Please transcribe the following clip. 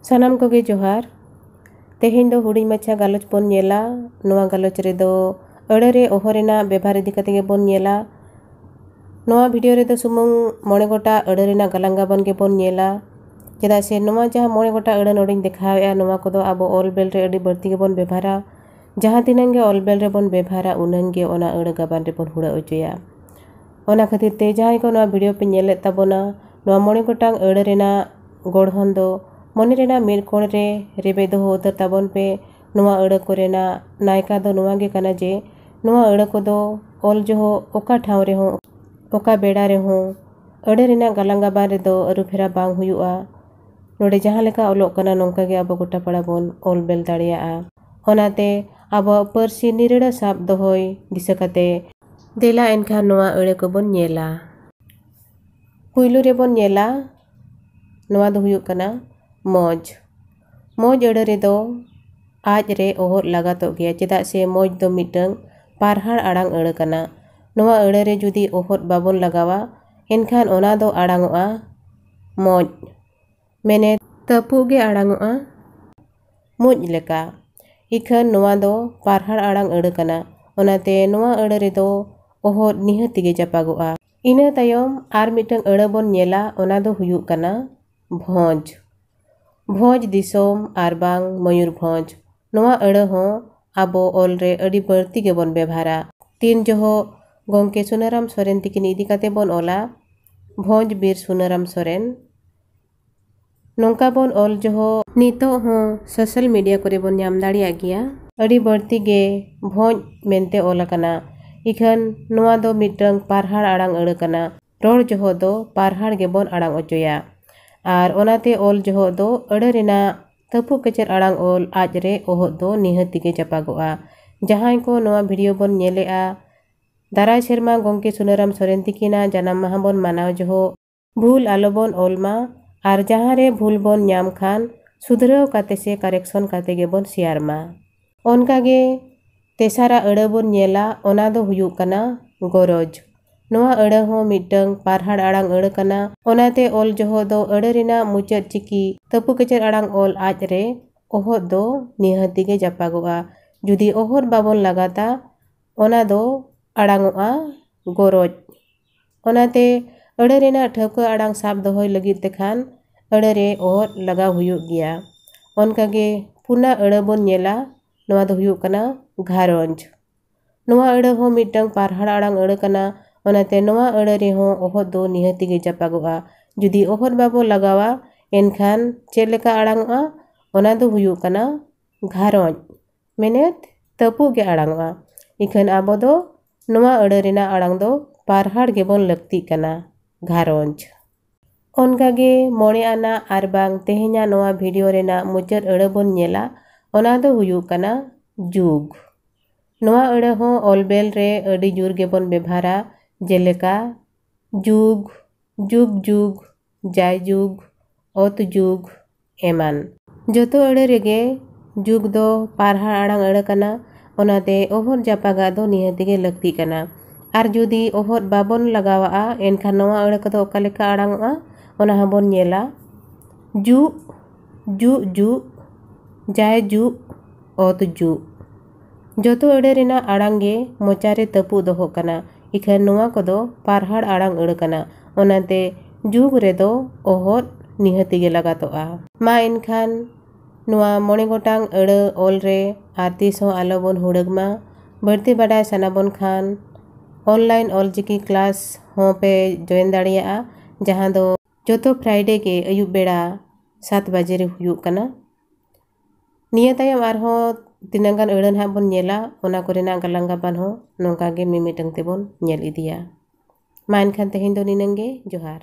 सानाम कोगे जोहार तेहेñ दो हुडिñ माछा गालोच बोन नेला नोआ गालोच रेदो अड़े रे ओहरेना बेभार इदी कते गे बोन नेला नोआ वीडियो रेदो सुमुंग मोणे गोटा अड़े रेना गलांगा बन गे बोन नेला चेदा से नोआ जहां मोणे गोटा अड़े नोडिñ देखावेआ नोआ कोदो आबो ऑल बेल रे अड़ी बर्ती गे बोन बेभारा जहां तिनंग गे ऑल बेल रे बोन बेभारा उनंग गे ओना अड़े गाबान रे बोन हुड़ा ओचोया ओना खातिर ते जहां को नोआ वीडियो पे नेले ताबोना नोआ मोणे गोटांग अड़े रेना गढ़हन दो मने रेना मिर कोण रे रेबे दो उतर ताबन पे नोआ अड़े कोरेना नायका दो नोआ गे कना जे नोआ अड़े कोदो ऑल जो ओका ठाव रे हो ओका बेड़ा रे हो अड़े रेना गलांगा बान रे दो अरु फेरा बांग हुयुआ नोडे जहां लेका ओलोक कना नोंका गे आबो गोटा पड़ा बोन ऑल बेल दाड़ियाआ ओनाते आबो पर्सी निरेड़ा साब दोहोय दिसा कते देला एनखान नोआ अड़े को बोन नेला पुइलु रे बोन नेला नोआ दो हुयुक कना मौज मौज अड़े रे दो आज रे ओहर लगातो गया चेदा से मौज दो मिटंग पारहाड़ आड़ांग अड़े कना नोआ अड़े रे जुदी ओहर बाबोन लगावा एनखान ओना दो आड़ांगोआ मौज मेने तपु गे आड़ांगोआ मुज लेका इखन नोआ दो पारहाड़ आड़ांग अड़े कना ओनाते नोआ अड़े रे दो ओहर निहति गे जापागोआ इना तायम आर मिटंग अड़े बोन नेला ओना दो हुयुक कना भोज भोज दिसोम आरबांग मयूरभंज नोआ अड़े हो आबो ऑल रे अड़ी बर्ती गे बोन बेभारा तीन जोहो गोंके सुनाराम सोरेन तिकिन इदी काते बोन ओला भोज बीर सुनाराम सोरेन नोंका बोन ऑल जोहो नितो हो सोशल मीडिया करे बोन नाम दाड़िया गिया अड़ी बर्ती गे भोज मेनते ओला कना इखन नोआ दो मिटंग पारहाड़ आड़ांग अड़े कना रोड जोहो दो पारहाड़ गे बोन आड़ांग ओचोया आर ओनाते ऑल जोहो दो अड़े रेना तपु कचर आड़ांग ऑल आज रे ओहो दो निहति गे जापागोआ जहां को नोआ वीडियो बोन नेलेआ दाराय सेरमा गोंके सुनाराम सोरेन तिकिना जानाम माहा बोन मानाव जोहो भूल आलो बोन ऑलमा आर जहां रे भूल बोन नाम खान सुधराव काते से करेक्शन काते गे बोन शेयर मा ओनका गे तेसारा अड़े बोन नेला ओना दो हुयुक कना गरज नोआ अड़े हो मिटंग पारहाड़ आड़ांग अड़े कना ओनाते ऑल जोहो दो अड़े रेना मुचाद चिकी तपु कचर आड़ांग ऑल आज रे ओहो दो निहति गे जापागोआ जुदी ओहर बाबोन लगाता ओना दो आड़ांगोआ गरज ओनाते अड़े रेना ठौका आड़ांग साब दोहोय लगित तेखान अड़े रे ओहर लगाव हुयुक गिया ओनका गे पुना अड़े बोन नेला नोआ दो हुयुक कना घारंज नोआ अड़े हो मिटंग पारहाड़ आड़ांग अड़े कना ओनाते नोआ अड़े रे हो ओहर दो निहति गे जापागोआ जुदी ओहर बाबो लगावा एनखान चेद लेका आड़ांगोआ ओना दो हुयुक कना घारंज मेनेत तपु गे आड़ांगोआ इखन आबो दो नोआ अड़े रेना आड़ांग दो पारहाड़ गे बोन लक्ति कना घारंज ओनका गे मोणे आना आरबांग तेहेñा नोआ वीडियो रेना मुचाद अड़े बोन नेला ओना दो हुयुक कना जुग नोआ अड़े हो ऑल बेल रे अड़ी जुर गे बोन बेभारा जेलेका जुग जुग जुग जाय जुग ओत जुग एमान जोतो अड़े रेगे जुग दो पारहाड़ आड़ांग अड़े कना ओनाते ओहर जापागा दो निहति गे लक्ति कना आर जुदी ओहर बाबोन लगावा एनखान नोआ अड़े कदो ओका लेका आड़ांगोआ ओना हबोन नेला जु जु जु जाय जु ओत जु जोतो अड़े रेना आड़ांग गे मोचारे तपु दोहो कना इखन नोआ कोदो पारहाड़ आड़ांग अड़े कना ओनाते जुग रेदो ओहर निहति गे लगातोआ मा एनखान नोआ मोणे गोटांग अड़े ऑल रे आरतीस हो आलो बोन हुड़गमा बढ़ती बाडाय सानाबोन खान ऑनलाइन ऑलचिकी क्लास हो पे जॉइन दाड़ियाआ जहां दो जोतो फ्राइडे के अयुब बेड़ा 7 बजे रे हुयुक कना निया तायम आरहो तिनांगान अड़न हा बोन नेला ओना कोरेना गलांगा बान हो नोंका गे मिमिटंग ते बोन नेल इदिया मा एनखान तेहेñ दो निनंगे जोहार।